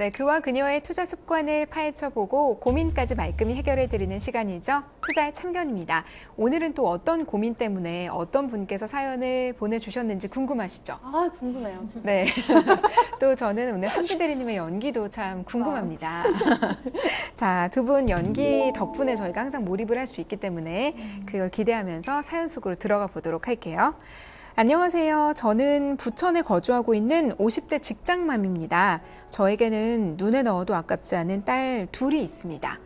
네, 그와 그녀의 투자 습관을 파헤쳐보고 고민까지 말끔히 해결해드리는 시간이죠. 투자의 참견입니다. 오늘은 또 어떤 고민 때문에 어떤 분께서 사연을 보내주셨는지 궁금하시죠? 아, 궁금해요. 진짜. 네. 또 저는 오늘 한기 대리님의 연기도 참 궁금합니다. 자, 두 분 연기 덕분에 저희가 항상 몰입을 할 수 있기 때문에 그걸 기대하면서 사연 속으로 들어가 보도록 할게요. 안녕하세요. 저는 부천에 거주하고 있는 50대 직장맘입니다. 저에게는 눈에 넣어도 아깝지 않은 딸 둘이 있습니다.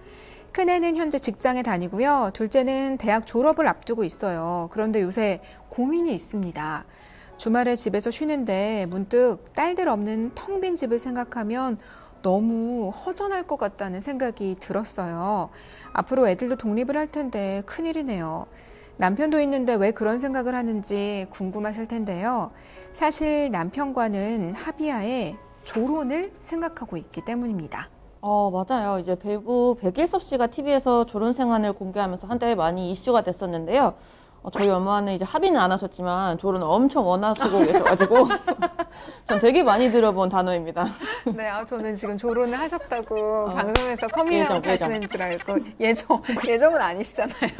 큰애는 현재 직장에 다니고요. 둘째는 대학 졸업을 앞두고 있어요. 그런데 요새 고민이 있습니다. 주말에 집에서 쉬는데 문득 딸들 없는 텅 빈 집을 생각하면 너무 허전할 것 같다는 생각이 들었어요. 앞으로 애들도 독립을 할 텐데 큰일이네요. 남편도 있는데 왜 그런 생각을 하는지 궁금하실 텐데요. 사실 남편과는 합의하에 조론을 생각하고 있기 때문입니다. 맞아요. 이제 배우 백일섭 씨가 TV에서 결혼 생활을 공개하면서 한때 많이 이슈가 됐었는데요. 저희 엄마는 이제 합의는 안 하셨지만 결혼을 엄청 원하시고 계셔가지고 전 되게 많이 들어본 단어입니다. 네, 저는 지금 조론을 하셨다고 방송에서 커밍아웃 하시는 줄 알고 예정은 아니시잖아요.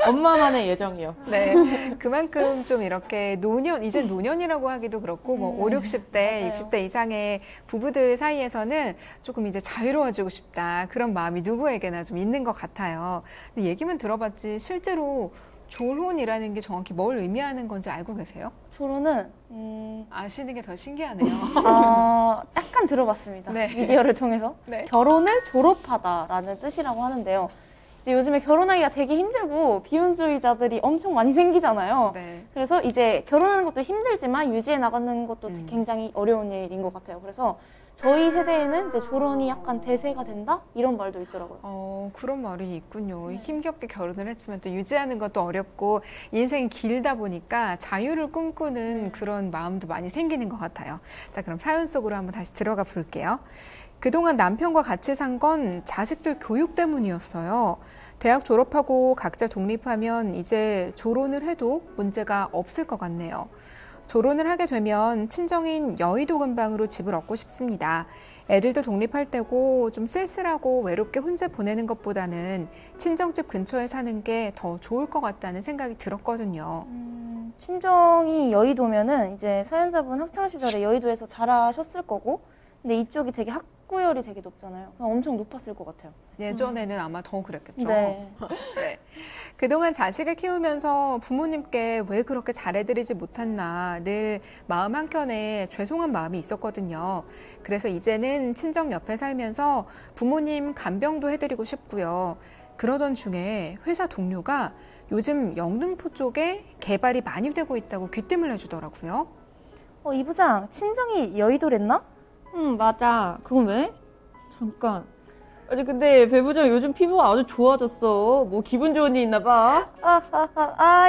엄마만의 예정이요. 네, 그만큼 좀 이렇게 이제 노년이라고 하기도 그렇고 뭐 5, 60대, 맞아요. 60대 이상의 부부들 사이에서는 조금 이제 자유로워지고 싶다 그런 마음이 누구에게나 좀 있는 것 같아요. 근데 얘기만 들어봤지 실제로 조론이라는 게 정확히 뭘 의미하는 건지 알고 계세요? 조론은 아시는 게 더 신기하네요. 약간 들어봤습니다. 네. 미디어를 통해서. 네. 결혼을 졸업하다라는 뜻이라고 하는데요. 이제 요즘에 결혼하기가 되게 힘들고 비혼주의자들이 엄청 많이 생기잖아요. 네. 그래서 이제 결혼하는 것도 힘들지만 유지해 나가는 것도 굉장히 어려운 일인 것 같아요. 그래서 저희 세대에는 이제 조론이 약간 대세가 된다? 이런 말도 있더라고요. 그런 말이 있군요. 힘겹게 결혼을 했지만 또 유지하는 것도 어렵고 인생이 길다 보니까 자유를 꿈꾸는 그런 마음도 많이 생기는 것 같아요. 자, 그럼 사연 속으로 한번 다시 들어가 볼게요. 그동안 남편과 같이 산 건 자식들 교육 때문이었어요. 대학 졸업하고 각자 독립하면 이제 조론을 해도 문제가 없을 것 같네요. 조론을 하게 되면 친정인 여의도 근방으로 집을 얻고 싶습니다. 애들도 독립할 때고 좀 쓸쓸하고 외롭게 혼자 보내는 것보다는 친정집 근처에 사는 게 더 좋을 것 같다는 생각이 들었거든요. 친정이 여의도면은 이제 사연자분 학창시절에 여의도에서 자라셨을 거고, 근데 이쪽이 되게 학구열이 되게 높잖아요. 엄청 높았을 것 같아요. 예전에는 아마 더 그랬겠죠. 네. 네. 그동안 자식을 키우면서 부모님께 왜 그렇게 잘해드리지 못했나 늘 마음 한켠에 죄송한 마음이 있었거든요. 그래서 이제는 친정 옆에 살면서 부모님 간병도 해드리고 싶고요. 그러던 중에 회사 동료가 요즘 영등포 쪽에 개발이 많이 되고 있다고 귀띔을 해주더라고요. 이 부장, 친정이 여의도랬나? 맞아. 그건 왜? 잠깐. 아니 근데 배부장 요즘 피부가 아주 좋아졌어. 뭐 기분 좋은 일 있나 봐.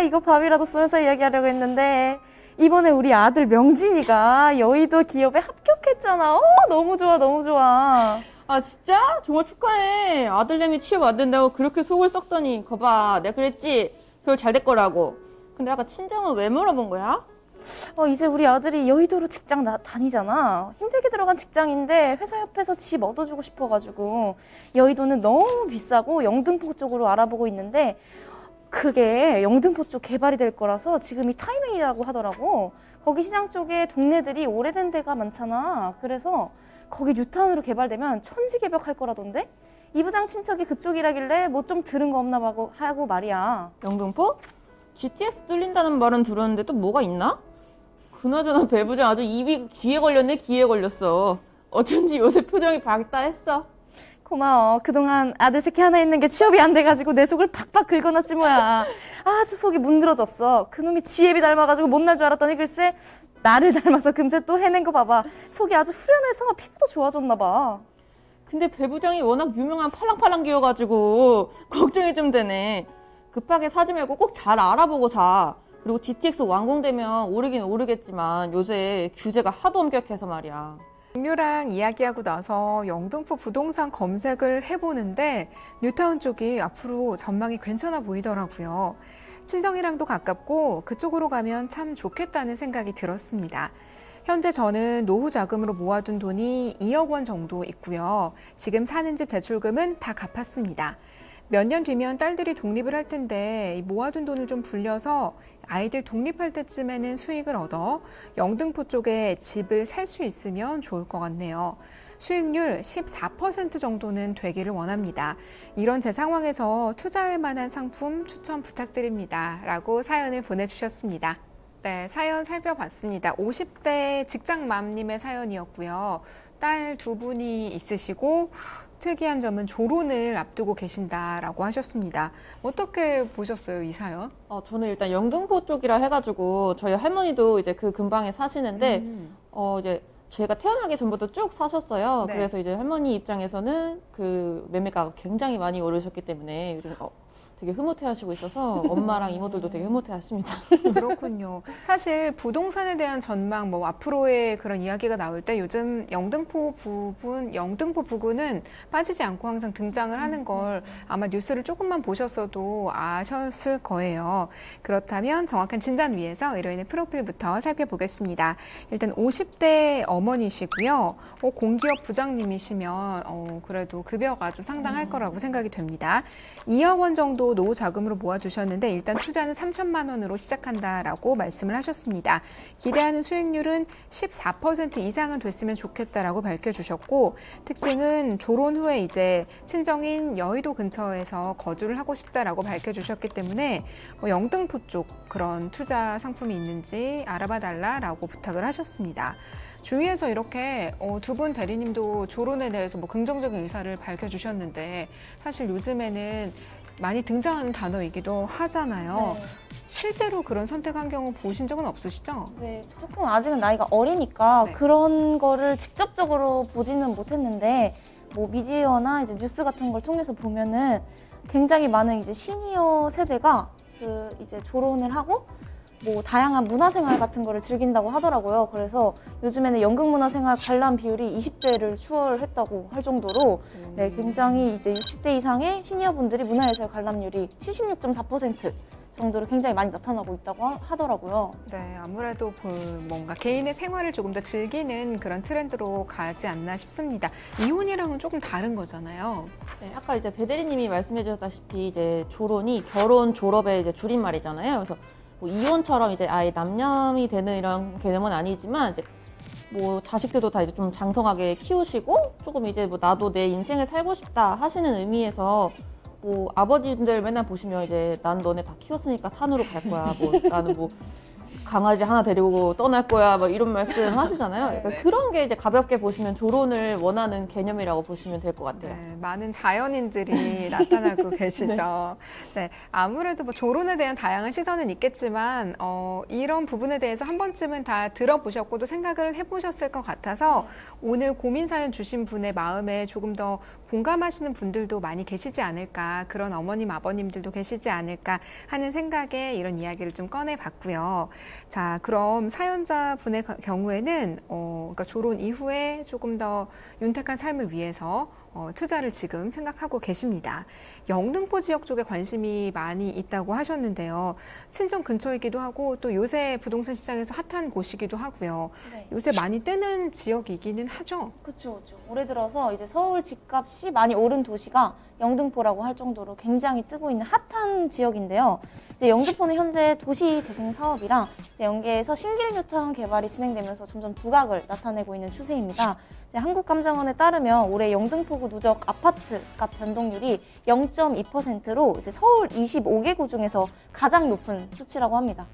이거 밥이라도 쏘면서 이야기하려고 했는데 이번에 우리 아들 명진이가 여의도 기업에 합격했잖아. 너무 좋아, 너무 좋아. 아 진짜? 정말 축하해. 아들내미 취업 안 된다고 그렇게 속을 썩더니 거봐 내가 그랬지? 별 잘 될 거라고. 근데 아까 친정은 왜 물어본 거야? 이제 우리 아들이 여의도로 직장 다니잖아. 힘들게 들어간 직장인데 회사 옆에서 집 얻어주고 싶어가지고 여의도는 너무 비싸고 영등포 쪽으로 알아보고 있는데 그게 영등포 쪽 개발이 될 거라서 지금이 타이밍이라고 하더라고. 거기 시장 쪽에 동네들이 오래된 데가 많잖아. 그래서 거기 뉴타운으로 개발되면 천지개벽할 거라던데? 이 부장 친척이 그쪽이라길래 뭐 좀 들은 거 없나 하고 말이야. 영등포? GTX 뚫린다는 말은 들었는데 또 뭐가 있나? 그나저나 배부장 아주 입이 귀에 걸렸네. 귀에 걸렸어. 어쩐지 요새 표정이 밝다 했어. 고마워. 그동안 아들 새끼 하나 있는 게 취업이 안 돼가지고 내 속을 팍팍 긁어놨지 뭐야. 아주 속이 문드러졌어. 그놈이 지혜비 닮아가지고 못날 줄 알았더니 글쎄 나를 닮아서 금세 또 해낸 거 봐봐. 속이 아주 후련해서 피부도 좋아졌나 봐. 근데 배부장이 워낙 유명한 팔랑팔랑기여가지고 걱정이 좀 되네. 급하게 사지 말고 꼭 잘 알아보고 사. 그리고 GTX 완공되면 오르긴 오르겠지만 요새 규제가 하도 엄격해서 말이야. 동료랑 이야기하고 나서 영등포 부동산 검색을 해보는데 뉴타운 쪽이 앞으로 전망이 괜찮아 보이더라고요. 친정이랑도 가깝고 그쪽으로 가면 참 좋겠다는 생각이 들었습니다. 현재 저는 노후 자금으로 모아둔 돈이 2억 원 정도 있고요. 지금 사는 집 대출금은 다 갚았습니다. 몇 년 뒤면 딸들이 독립을 할 텐데 이 모아둔 돈을 좀 불려서 아이들 독립할 때쯤에는 수익을 얻어 영등포 쪽에 집을 살 수 있으면 좋을 것 같네요. 수익률 14% 정도는 되기를 원합니다. 이런 제 상황에서 투자할 만한 상품 추천 부탁드립니다. 라고 사연을 보내주셨습니다. 네, 사연 살펴봤습니다. 50대 직장맘님의 사연이었고요. 딸 두 분이 있으시고 특이한 점은 조론을 앞두고 계신다라고 하셨습니다. 어떻게 보셨어요, 이 사연? 저는 일단 영등포 쪽이라 해가지고 저희 할머니도 이제 그 근방에 사시는데 이제 저희가 태어나기 전부터 쭉 사셨어요. 네. 그래서 이제 할머니 입장에서는 그 매매가가 굉장히 많이 오르셨기 때문에 요즘 되게 흐뭇해하시고 있어서 엄마랑 이모들도 되게 흐뭇해하십니다. 그렇군요. 사실 부동산에 대한 전망, 뭐 앞으로의 그런 이야기가 나올 때 요즘 영등포 부근은 빠지지 않고 항상 등장을 하는 걸 아마 뉴스를 조금만 보셨어도 아셨을 거예요. 그렇다면 정확한 진단 위해서 의뢰인의 프로필부터 살펴보겠습니다. 일단 50대 어머니시고요. 공기업 부장님이시면 그래도 급여가 좀 상당할 거라고 생각이 됩니다. 2억 원 정도 노후 자금으로 모아주셨는데 일단 투자는 3천만 원으로 시작한다라고 말씀을 하셨습니다. 기대하는 수익률은 14% 이상은 됐으면 좋겠다라고 밝혀주셨고 특징은 졸혼 후에 이제 친정인 여의도 근처에서 거주를 하고 싶다라고 밝혀주셨기 때문에 영등포 쪽 그런 투자 상품이 있는지 알아봐 달라라고 부탁을 하셨습니다. 주위에서 이렇게 두 분 대리님도 졸혼에 대해서 뭐 긍정적인 의사를 밝혀주셨는데 사실 요즘에는 많이 등장하는 단어이기도 하잖아요. 네. 실제로 그런 선택한 경우 보신 적은 없으시죠? 네, 조금 아직은 나이가 어리니까 네. 그런 거를 직접적으로 보지는 못했는데 뭐 미디어나 이제 뉴스 같은 걸 통해서 보면은 굉장히 많은 이제 시니어 세대가 그 이제 졸혼을 하고 뭐 다양한 문화생활 같은 거를 즐긴다고 하더라고요. 그래서 요즘에는 연극문화생활 관람 비율이 20배를 추월했다고 할 정도로 네, 굉장히 이제 60대 이상의 시니어분들이 문화예술 관람률이 76.4% 정도로 굉장히 많이 나타나고 있다고 하더라고요. 네, 아무래도 뭔가 개인의 생활을 조금 더 즐기는 그런 트렌드로 가지 않나 싶습니다. 이혼이랑은 조금 다른 거잖아요. 네, 아까 이제 배대리님이 말씀해 주셨다시피 이제 졸혼이 결혼 졸업의 이제 줄임말이잖아요. 그래서 뭐 이혼처럼 이제 아예 남녀이 되는 이런 개념은 아니지만 이제 뭐 자식들도 다 이제 좀 장성하게 키우시고 조금 이제 뭐 나도 내 인생을 살고 싶다 하시는 의미에서 뭐 아버지들 맨날 보시면 이제 난 너네 다 키웠으니까 산으로 갈 거야. 뭐 나는 뭐 강아지 하나 데리고 떠날 거야. 막 이런 말씀 하시잖아요. 그러니까 그런 게 이제 가볍게 보시면 졸혼을 원하는 개념이라고 보시면 될 것 같아요. 네, 많은 자연인들이 나타나고 계시죠. 네, 아무래도 뭐 졸혼에 대한 다양한 시선은 있겠지만 이런 부분에 대해서 한 번쯤은 다 들어보셨고도 생각을 해보셨을 것 같아서 오늘 고민 사연 주신 분의 마음에 조금 더 공감하시는 분들도 많이 계시지 않을까, 그런 어머님 아버님들도 계시지 않을까 하는 생각에 이런 이야기를 좀 꺼내봤고요. 자, 그럼 사연자 분의 경우에는 그러니까 졸혼 이후에 조금 더 윤택한 삶을 위해서 투자를 지금 생각하고 계십니다. 영등포 지역 쪽에 관심이 많이 있다고 하셨는데요. 친정 근처이기도 하고 또 요새 부동산 시장에서 핫한 곳이기도 하고요. 네. 요새 많이 뜨는 지역이기는 하죠. 그렇죠. 올해 들어서 이제 서울 집값이 많이 오른 도시가 영등포라고 할 정도로 굉장히 뜨고 있는 핫한 지역인데요. 이제 영등포는 현재 도시 재생 사업이랑 이제 연계해서 신길 뉴타운 개발이 진행되면서 점점 두각을 나타내고 있는 추세입니다. 한국감정원에 따르면 올해 영등포구 누적 아파트 값 변동률이 0.2%로 이제 서울 25개 구 중에서 가장 높은 수치라고 합니다.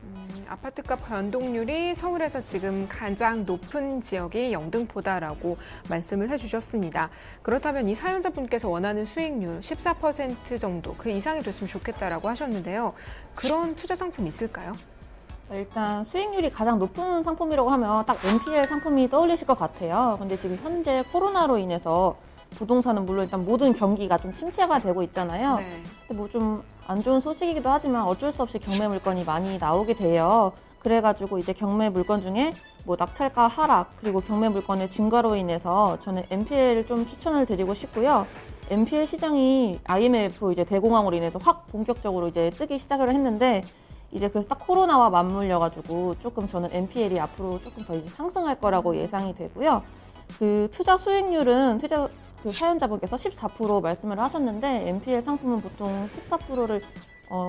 아파트값 변동률이 서울에서 지금 가장 높은 지역이 영등포다라고 말씀을 해주셨습니다. 그렇다면 이 사연자분께서 원하는 수익률 14% 정도 그 이상이 됐으면 좋겠다라고 하셨는데요. 그런 투자 상품 있을까요? 일단 수익률이 가장 높은 상품이라고 하면 딱 NPL 상품이 떠올리실 것 같아요. 근데 지금 현재 코로나로 인해서 부동산은 물론 일단 모든 경기가 좀 침체가 되고 있잖아요. 네. 근데 뭐 좀 안 좋은 소식이기도 하지만 어쩔 수 없이 경매 물건이 많이 나오게 돼요. 그래가지고 이제 경매 물건 중에 뭐 낙찰가 하락 그리고 경매 물건의 증가로 인해서 저는 NPL을 좀 추천을 드리고 싶고요. NPL 시장이 IMF 이제 대공황으로 인해서 확 본격적으로 이제 뜨기 시작을 했는데 이제 그래서 딱 코로나와 맞물려가지고 조금 저는 NPL이 앞으로 조금 더 이제 상승할 거라고 예상이 되고요. 그 투자 수익률은 그 사연자분께서 14% 말씀을 하셨는데 NPL 상품은 보통 14%를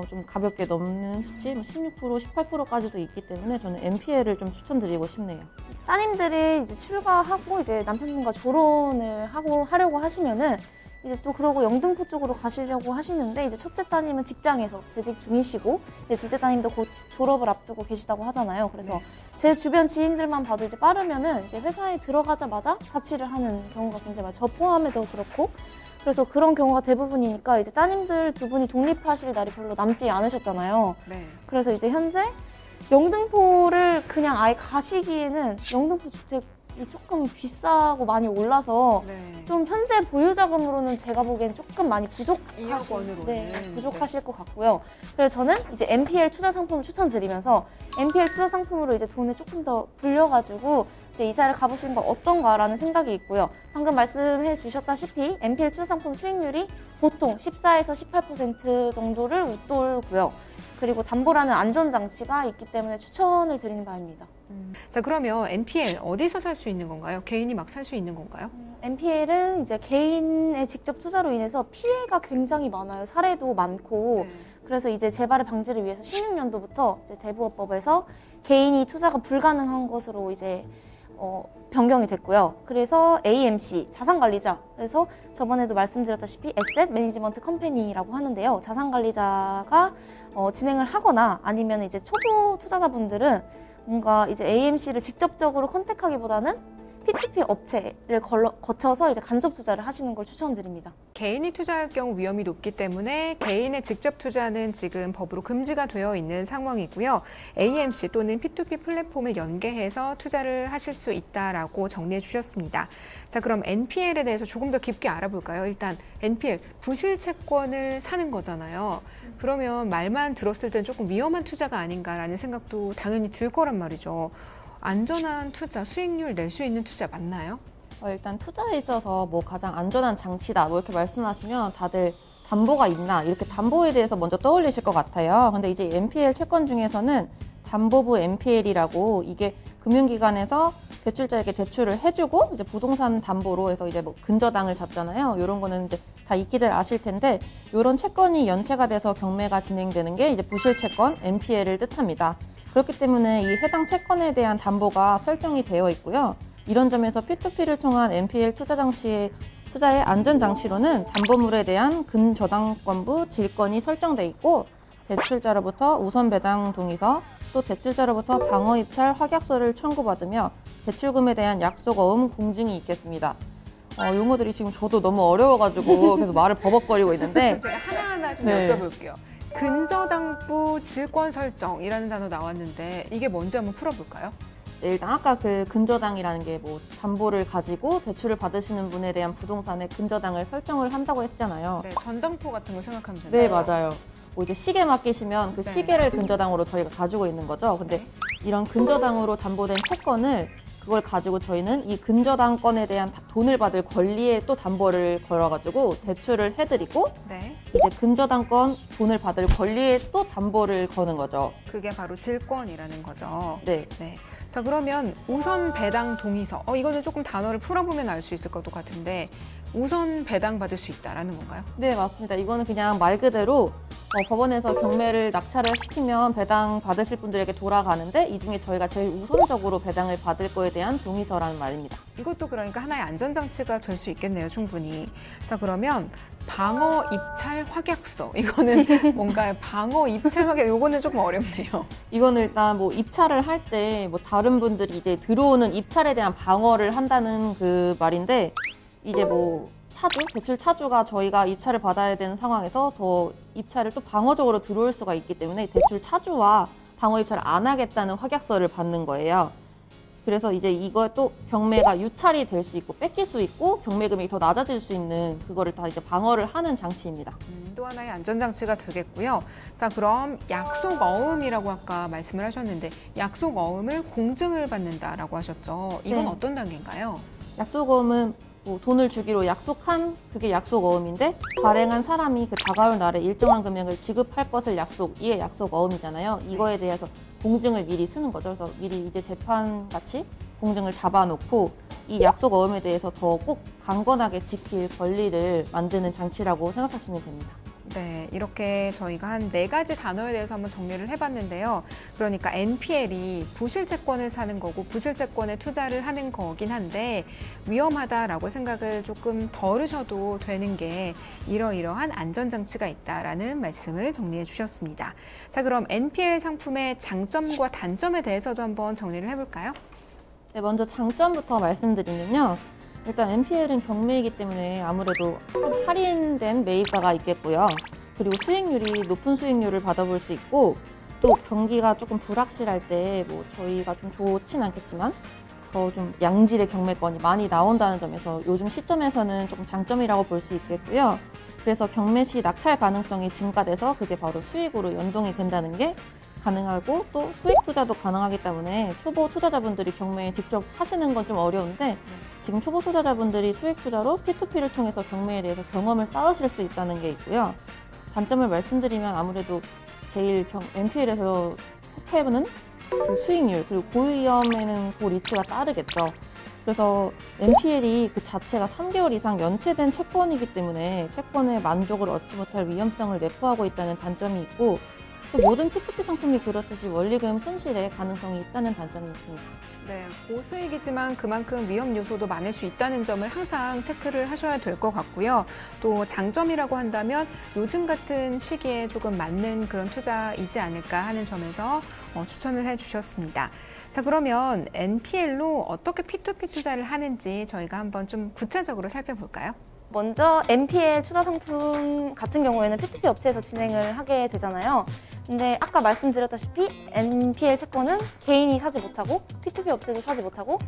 좀 가볍게 넘는 수치, 16%, 18%까지도 있기 때문에 저는 NPL을 좀 추천드리고 싶네요. 따님들이 이제 출가하고 이제 남편분과 졸혼을 하려고 하시면은 이제 또 그러고 영등포 쪽으로 가시려고 하시는데 이제 첫째 따님은 직장에서 재직 중이시고 이제 둘째 따님도 곧 졸업을 앞두고 계시다고 하잖아요. 그래서 네. 제 주변 지인들만 봐도 이제 빠르면은 이제 회사에 들어가자마자 자취를 하는 경우가 굉장히 많아요. 저 포함해도 그렇고. 그래서 그런 경우가 대부분이니까 이제 따님들 두 분이 독립하실 날이 별로 남지 않으셨잖아요. 네. 그래서 이제 현재 영등포를 그냥 아예 가시기에는 영등포 주택이 조금 비싸고 많이 올라서 네. 좀 현재 보유자금으로는 제가 보기엔 조금 많이 2억 원으로는. 부족하실 것 같고요. 그래서 저는 이제 NPL 투자 상품을 추천드리면서 NPL 투자 상품으로 이제 돈을 조금 더 불려가지고 이제 이사를 가보시는 건 어떤가라는 생각이 있고요. 방금 말씀해 주셨다시피 NPL 투자 상품 수익률이 보통 14에서 18% 정도를 웃돌고요. 그리고 담보라는 안전장치가 있기 때문에 추천을 드리는 바입니다. 자, 그러면 NPL 어디서 살 수 있는 건가요? 개인이 막 살 수 있는 건가요? NPL은 이제 개인의 직접 투자로 인해서 피해가 굉장히 많아요. 사례도 많고. 네. 그래서 이제 재발의 방지를 위해서 16년도부터 이제 대부업법에서 개인이 투자가 불가능한 것으로 이제 변경이 됐고요. 그래서 AMC, 자산관리자. 그래서 저번에도 말씀드렸다시피 에셋 매니지먼트 컴퍼니라고 하는데요. 자산관리자가 진행을 하거나 아니면 이제 초보 투자자분들은 뭔가 이제 AMC를 직접적으로 컨택하기보다는 P2P 업체를 거쳐서 이제 간접 투자를 하시는 걸 추천드립니다. 개인이 투자할 경우 위험이 높기 때문에 개인의 직접 투자는 지금 법으로 금지가 되어 있는 상황이고요. AMC 또는 P2P 플랫폼을 연계해서 투자를 하실 수 있다라고 정리해 주셨습니다. 자, 그럼 NPL에 대해서 조금 더 깊게 알아볼까요? 일단 NPL, 부실 채권을 사는 거잖아요. 그러면 말만 들었을 땐 조금 위험한 투자가 아닌가라는 생각도 당연히 들 거란 말이죠. 안전한 투자, 수익률 낼 수 있는 투자 맞나요? 일단 투자에 있어서 뭐 가장 안전한 장치다 뭐 이렇게 말씀하시면 다들 담보가 있나 이렇게 담보에 대해서 먼저 떠올리실 것 같아요. 근데 이제 NPL 채권 중에서는 담보부 NPL이라고 이게 금융기관에서 대출자에게 대출을 해주고 이제 부동산 담보로 해서 이제 뭐 근저당을 잡잖아요. 이런 거는 이제 다 익히들 아실 텐데 이런 채권이 연체가 돼서 경매가 진행되는 게 이제 부실 채권 NPL을 뜻합니다. 그렇기 때문에 이 해당 채권에 대한 담보가 설정이 되어 있고요. 이런 점에서 P2P를 통한 NPL 투자의 안전장치로는 담보물에 대한 근저당권부 질권이 설정돼 있고 대출자로부터 우선 배당 동의서 또 대출자로부터 방어 입찰 확약서를 청구받으며 대출금에 대한 약속어음 공증이 있겠습니다. 용어들이 지금 저도 너무 어려워가지고 계속 말을 버벅거리고 있는데 제가 하나하나 좀 네. 여쭤볼게요. 근저당부 질권 설정이라는 단어 나왔는데 이게 뭔지 한번 풀어볼까요? 네, 일단 아까 그 근저당이라는 게 뭐 담보를 가지고 대출을 받으시는 분에 대한 부동산의 근저당을 설정을 한다고 했잖아요. 네, 전당포 같은 거 생각하면 되나요? 네, 맞아요. 뭐 이제 시계 맡기시면 그 네. 시계를 근저당으로 저희가 가지고 있는 거죠. 근데 이런 근저당으로 담보된 채권을 그걸 가지고 저희는 이 근저당권에 대한 돈을 받을 권리에 또 담보를 걸어가지고 대출을 해드리고 네, 이제 근저당권 돈을 받을 권리에 또 담보를 거는 거죠. 그게 바로 질권이라는 거죠. 네. 네. 자, 그러면 우선 배당 동의서. 이거는 조금 단어를 풀어보면 알 수 있을 것 같은데 우선 배당 받을 수 있다라는 건가요? 네, 맞습니다. 이거는 그냥 말 그대로 법원에서 경매를 낙찰을 시키면 배당 받으실 분들에게 돌아가는데 이 중에 저희가 제일 우선적으로 배당을 받을 거에 대한 동의서라는 말입니다. 이것도 그러니까 하나의 안전장치가 될 수 있겠네요, 충분히. 자, 그러면 방어 입찰 확약서. 이거는 뭔가요? 방어 입찰 확약, 이거는 조금 어렵네요. 이거는 일단 뭐 입찰을 할 때 뭐 다른 분들이 이제 들어오는 입찰에 대한 방어를 한다는 그 말인데 이제 뭐 대출 차주가 저희가 입찰을 받아야 되는 상황에서 더 입찰을 또 방어적으로 들어올 수가 있기 때문에 대출 차주와 방어 입찰을 안 하겠다는 확약서를 받는 거예요. 그래서 이제 이걸 또 경매가 유찰이 될 수 있고 뺏길 수 있고 경매금이 더 낮아질 수 있는 그거를 다 이제 방어를 하는 장치입니다. 또 하나의 안전장치가 되겠고요. 자, 그럼 약속어음이라고 아까 말씀을 하셨는데 약속어음을 공증을 받는다라고 하셨죠. 이건 네. 어떤 단계인가요? 약속어음은 뭐 돈을 주기로 약속한 그게 약속어음인데 발행한 사람이 그 다가올 날에 일정한 금액을 지급할 것을 이게 약속어음이잖아요. 이거에 대해서 공증을 미리 쓰는 거죠. 그래서 미리 이제 재판같이 공증을 잡아놓고 이 약속어음에 대해서 더 꼭 강건하게 지킬 권리를 만드는 장치라고 생각하시면 됩니다. 네, 이렇게 저희가 한 4가지 단어에 대해서 한번 정리를 해봤는데요. 그러니까 NPL이 부실채권을 사는 거고 부실채권에 투자를 하는 거긴 한데 위험하다라고 생각을 조금 덜으셔도 되는 게 이러이러한 안전장치가 있다라는 말씀을 정리해 주셨습니다. 자, 그럼 NPL 상품의 장점과 단점에 대해서도 한번 정리를 해볼까요? 네, 먼저 장점부터 말씀드리면요. 일단 NPL은 경매이기 때문에 아무래도 좀 할인된 매입가가 있겠고요. 그리고 수익률이 높은 수익률을 받아볼 수 있고 또 경기가 조금 불확실할 때 뭐 저희가 좀 좋진 않겠지만 더 좀 양질의 경매권이 많이 나온다는 점에서 요즘 시점에서는 조금 장점이라고 볼 수 있겠고요. 그래서 경매 시 낙찰 가능성이 증가돼서 그게 바로 수익으로 연동이 된다는 게 가능하고 또 소액 투자도 가능하기 때문에 초보 투자자분들이 경매에 직접 하시는 건 좀 어려운데 지금 초보 투자자분들이 수익 투자로 P2P를 통해서 경매에 대해서 경험을 쌓으실 수 있다는 게 있고요. 단점을 말씀드리면 아무래도 제일 NPL에서 탑해는 그 수익률 그리고 고위험에는 그 리츠가 따르겠죠. 그래서 NPL이 그 자체가 3개월 이상 연체된 채권이기 때문에 채권의 만족을 얻지 못할 위험성을 내포하고 있다는 단점이 있고 또 모든 P2P 상품이 그렇듯이 원리금 손실의 가능성이 있다는 단점이 있습니다. 네, 고수익이지만 그만큼 위험 요소도 많을 수 있다는 점을 항상 체크를 하셔야 될 것 같고요. 또 장점이라고 한다면 요즘 같은 시기에 조금 맞는 그런 투자이지 않을까 하는 점에서 추천을 해주셨습니다. 자, 그러면 NPL로 어떻게 P2P 투자를 하는지 저희가 한번 좀 구체적으로 살펴볼까요? 먼저 NPL 투자 상품 같은 경우에는 P2P 업체에서 진행을 하게 되잖아요. 근데 아까 말씀드렸다시피 NPL 채권은 개인이 사지 못하고 P2P 업체도 사지 못하고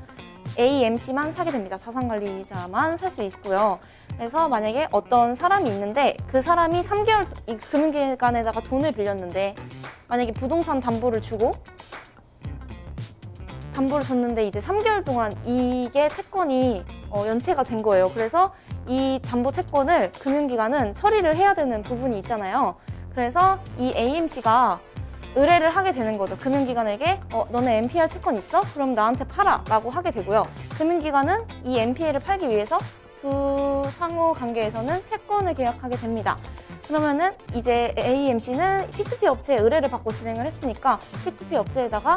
AMC만 사게 됩니다. 자산관리자만 살 수 있고요. 그래서 만약에 어떤 사람이 있는데 그 사람이 3개월 이 금융기관에다가 돈을 빌렸는데 만약에 부동산 담보를 줬는데 이제 3개월 동안 이게 채권이 연체가 된 거예요. 그래서 이 담보 채권을 금융기관은 처리를 해야 되는 부분이 있잖아요. 그래서 이 AMC가 의뢰를 하게 되는 거죠. 금융기관에게 너네 NPL 채권 있어? 그럼 나한테 팔아 라고 하게 되고요. 금융기관은 이 NPL을 팔기 위해서 두 상호 관계에서는 채권을 계약하게 됩니다. 그러면은 이제 AMC는 P2P 업체에 의뢰를 받고 진행을 했으니까 P2P 업체에다가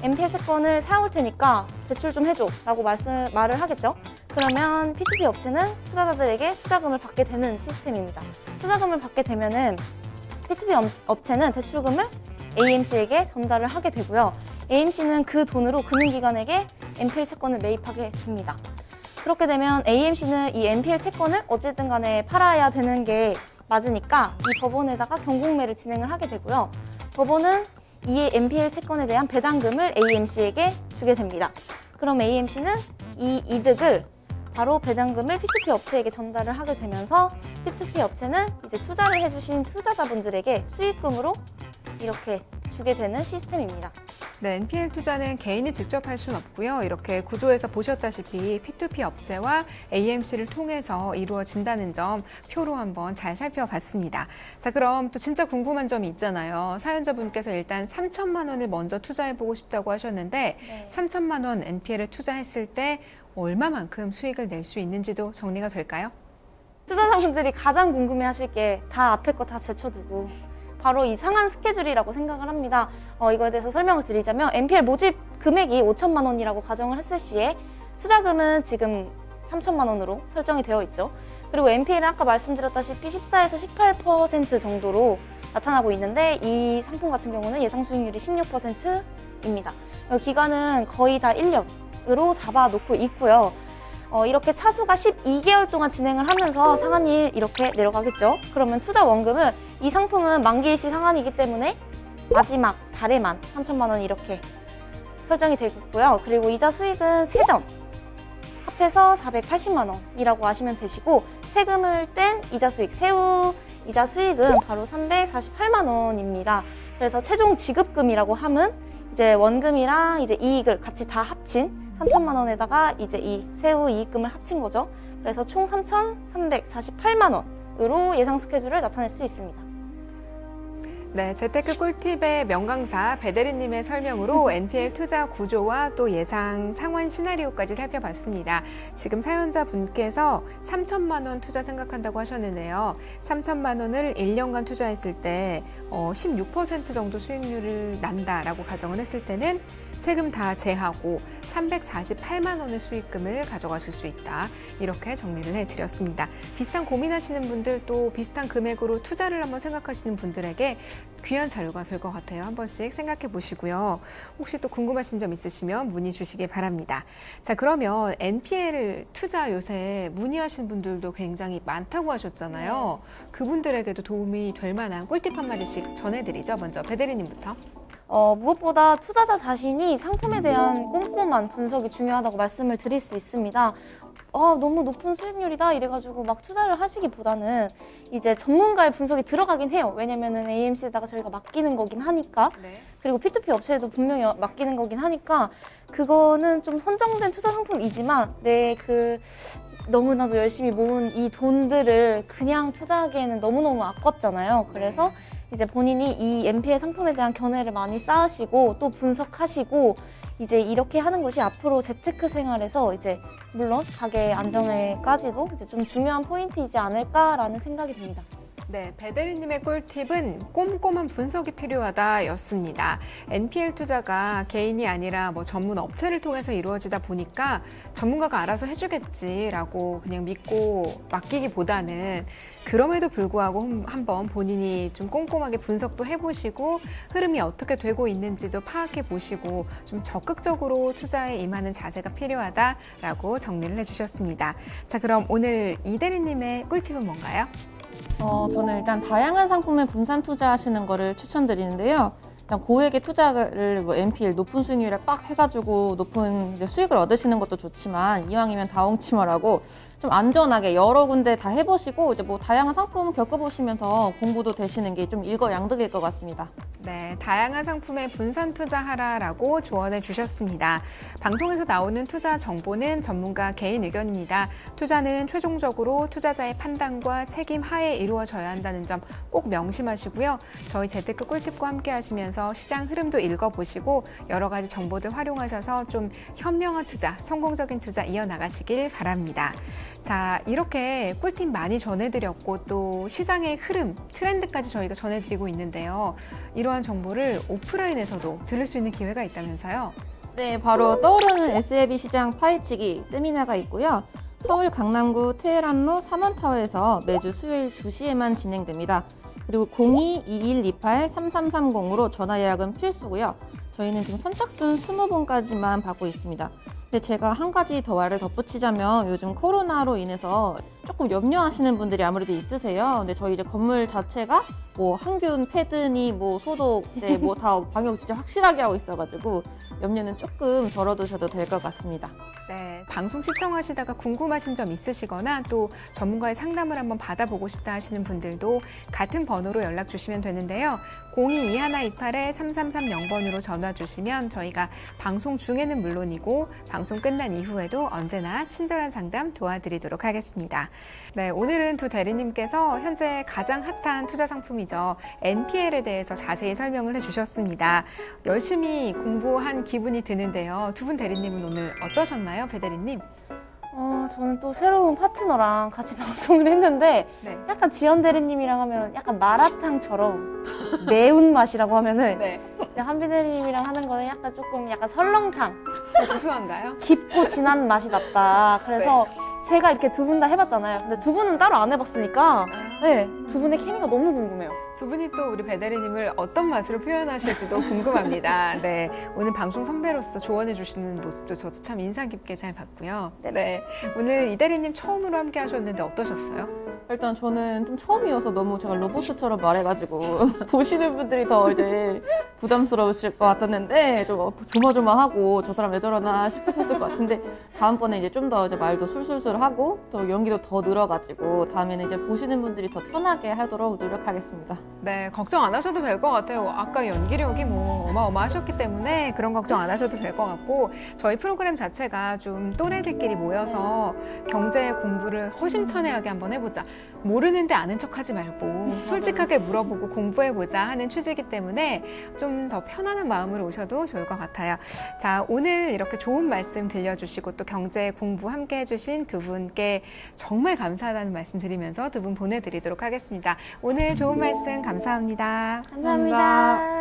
NPL 채권을 사올 테니까 대출 좀 해줘 라고 말을 하겠죠. 그러면 P2P 업체는 투자자들에게 투자금을 받게 되는 시스템입니다. 투자금을 받게 되면은 P2P 업체는 대출금을 AMC에게 전달을 하게 되고요. AMC는 그 돈으로 금융기관에게 NPL 채권을 매입하게 됩니다. 그렇게 되면 AMC는 이 NPL 채권을 어쨌든 간에 팔아야 되는 게 맞으니까 이 법원에다가 경공매를 진행을 하게 되고요. 법원은 이 NPL 채권에 대한 배당금을 AMC에게 주게 됩니다. 그럼 AMC는 이 이득을 바로 배당금을 P2P 업체에게 전달을 하게 되면서 P2P 업체는 이제 투자를 해주신 투자자분들에게 수익금으로 이렇게 주게 되는 시스템입니다. 네, NPL 투자는 개인이 직접 할 수는 없고요. 이렇게 구조에서 보셨다시피 P2P 업체와 AMC를 통해서 이루어진다는 점 표로 한번 잘 살펴봤습니다. 자, 그럼 또 진짜 궁금한 점이 있잖아요. 사연자분께서 일단 3천만 원을 먼저 투자해보고 싶다고 하셨는데 네. 3천만 원 NPL을 투자했을 때 얼마만큼 수익을 낼 수 있는지도 정리가 될까요? 투자자분들이 가장 궁금해하실 게 다 앞에 거 다 제쳐두고 바로 이 상한 스케줄이라고 생각을 합니다. 이거에 대해서 설명을 드리자면 NPL 모집 금액이 5천만 원이라고 가정을 했을 시에 투자금은 지금 3천만 원으로 설정이 되어 있죠. 그리고 NPL은 아까 말씀드렸다시피 14에서 18% 정도로 나타나고 있는데 이 상품 같은 경우는 예상 수익률이 16%입니다. 기간은 거의 다 1년으로 잡아놓고 있고요. 이렇게 차수가 12개월 동안 진행을 하면서 상한일 이렇게 내려가겠죠. 그러면 투자 원금은 이 상품은 만기일시 상한이기 때문에 마지막 달에만 3천만 원 이렇게 설정이 되고 있고요. 그리고 이자 수익은 세전 합해서 480만 원이라고 아시면 되시고 세금을 뗀 이자 수익, 세후 이자 수익은 바로 348만 원입니다. 그래서 최종 지급금이라고 함은 이제 원금이랑 이제 이익을 같이 다 합친 3천만 원에다가 이제 이 세후 이익금을 합친 거죠. 그래서 총 3,348만 원으로 예상 스케줄을 나타낼 수 있습니다. 네, 재테크 꿀팁의 명강사 배대리님의 설명으로 NPL 투자 구조와 또 예상 상환 시나리오까지 살펴봤습니다. 지금 사연자분께서 3천만 원 투자 생각한다고 하셨는데요. 3천만 원을 1년간 투자했을 때 16% 정도 수익률을 난다라고 가정을 했을 때는 세금 다 제하고 348만 원의 수익금을 가져가실 수 있다. 이렇게 정리를 해드렸습니다. 비슷한 고민하시는 분들 또 비슷한 금액으로 투자를 한번 생각하시는 분들에게 귀한 자료가 될 것 같아요. 한 번씩 생각해 보시고요. 혹시 또 궁금하신 점 있으시면 문의 주시기 바랍니다. 자, 그러면 NPL 투자 요새 문의하시는 분들도 굉장히 많다고 하셨잖아요. 그분들에게도 도움이 될 만한 꿀팁 한마디씩 전해드리죠. 먼저 배대리님부터. 무엇보다 투자자 자신이 상품에 대한 꼼꼼한 분석이 중요하다고 말씀을 드릴 수 있습니다. 너무 높은 수익률이다 이래가지고 막 투자를 하시기보다는 이제 전문가의 분석이 들어가긴 해요. 왜냐면은 AMC에다가 저희가 맡기는 거긴 하니까. 네. 그리고 P2P 업체에도 분명히 맡기는 거긴 하니까 그거는 좀 선정된 투자 상품이지만 너무나도 열심히 모은 이 돈들을 그냥 투자하기에는 너무너무 아깝잖아요. 그래서 이제 본인이 이 NPL 상품에 대한 견해를 많이 쌓으시고 또 분석하시고 이제 이렇게 하는 것이 앞으로 재테크 생활에서 이제 물론 가계 안정에까지도 이제 좀 중요한 포인트이지 않을까라는 생각이 듭니다. 네, 배대리님의 꿀팁은 꼼꼼한 분석이 필요하다였습니다. NPL 투자가 개인이 아니라 전문 업체를 통해서 이루어지다 보니까 전문가가 알아서 해주겠지라고 그냥 믿고 맡기기보다는 그럼에도 불구하고 한번 본인이 좀 꼼꼼하게 분석도 해보시고 흐름이 어떻게 되고 있는지도 파악해 보시고 좀 적극적으로 투자에 임하는 자세가 필요하다라고 정리를 해주셨습니다. 자, 그럼 오늘 이대리님의 꿀팁은 뭔가요? 저는 일단 다양한 상품에 분산 투자하시는 거를 추천드리는데요. 일단 고액의 투자를 NPL 높은 수익률에 빡 해가지고 높은 이제 수익을 얻으시는 것도 좋지만 이왕이면 다홍치마라고 좀 안전하게 여러 군데 다 해보시고 이제 다양한 상품 겪어보시면서 공부도 되시는 게 좀 일거양득일 것 같습니다. 네, 다양한 상품에 분산 투자하라라고 조언해 주셨습니다. 방송에서 나오는 투자 정보는 전문가 개인 의견입니다. 투자는 최종적으로 투자자의 판단과 책임 하에 이루어져야 한다는 점 꼭 명심하시고요. 저희 재테크 꿀팁과 함께 하시면서 시장 흐름도 읽어보시고 여러 가지 정보들 활용하셔서 좀 현명한 투자, 성공적인 투자 이어나가시길 바랍니다. 자, 이렇게 꿀팁 많이 전해드렸고 또 시장의 흐름, 트렌드까지 저희가 전해드리고 있는데요. 이러한 정보를 오프라인에서도 들을 수 있는 기회가 있다면서요? 네, 바로 떠오르는 SLB 시장 파헤치기 세미나가 있고요. 서울 강남구 테헤란로 3원타워에서 매주 수요일 2시에만 진행됩니다. 그리고 02-2128-3330으로 전화 예약은 필수고요. 저희는 지금 선착순 20분까지만 받고 있습니다. 근데 제가 한 가지 더 말을 덧붙이자면 요즘 코로나로 인해서 조금 염려하시는 분들이 아무래도 있으세요. 근데 저희 이제 건물 자체가 항균 패드니 소독 이제 다 방역 진짜 확실하게 하고 있어가지고 염려는 조금 덜어두셔도 될 것 같습니다. 네, 방송 시청하시다가 궁금하신 점 있으시거나 또 전문가의 상담을 한번 받아보고 싶다 하시는 분들도 같은 번호로 연락 주시면 되는데요. 02-2128-3330번으로 전화 주시면 저희가 방송 중에는 물론이고 방송 끝난 이후에도 언제나 친절한 상담 도와드리도록 하겠습니다. 네, 오늘은 두 대리님께서 현재 가장 핫한 투자 상품이죠. NPL에 대해서 자세히 설명을 해주셨습니다. 열심히 공부한 기분이 드는데요. 두 분 대리님은 오늘 어떠셨나요, 배 대리님? 저는 또 새로운 파트너랑 같이 방송을 했는데 네. 약간 지연 대리님이랑 하면 약간 마라탕처럼 매운맛이라고 하면은 네. 이제 한비 대리님이랑 하는 거는 약간 설렁탕 구수한가요? 깊고 진한 맛이 났다. 그래서 제가 이렇게 두 분 다 해봤잖아요. 근데 두 분은 따로 안 해봤으니까 두 분의 케미가 너무 궁금해요. 두 분이 또 우리 배 대리님을 어떤 맛으로 표현하실지도 궁금합니다. 네, 오늘 방송 선배로서 조언해 주시는 모습도 저도 참 인상 깊게 잘 봤고요. 네, 오늘 이 대리님 처음으로 함께 하셨는데 어떠셨어요? 일단 저는 좀 처음이어서 너무 제가 로봇처럼 말해가지고 보시는 분들이 더 이제 부담스러우실 것 같았는데 좀 조마조마하고 저 사람 왜 저러나 싶으셨을 것 같은데 다음번에 이제 좀 더 이제 말도 술술술 하고 또 연기도 더 늘어가지고 다음에는 이제 보시는 분들이 더 편하게 하도록 노력하겠습니다. 네, 걱정 안 하셔도 될 것 같아요. 아까 연기력이 뭐 어마어마하셨기 때문에 그런 걱정 안 하셔도 될 것 같고 저희 프로그램 자체가 좀 또래들끼리 모여서 경제 공부를 허심탄회하게 한번 해보자. 모르는데 아는 척하지 말고 솔직하게 물어보고 공부해보자 하는 취지이기 때문에 좀 더 편안한 마음으로 오셔도 좋을 것 같아요. 자, 오늘 이렇게 좋은 말씀 들려주시고 또 경제 공부 함께 해주신 두 분께 정말 감사하다는 말씀 드리면서 두 분 보내드리도록 하겠습니다. 오늘 좋은 말씀 감사합니다. 감사합니다.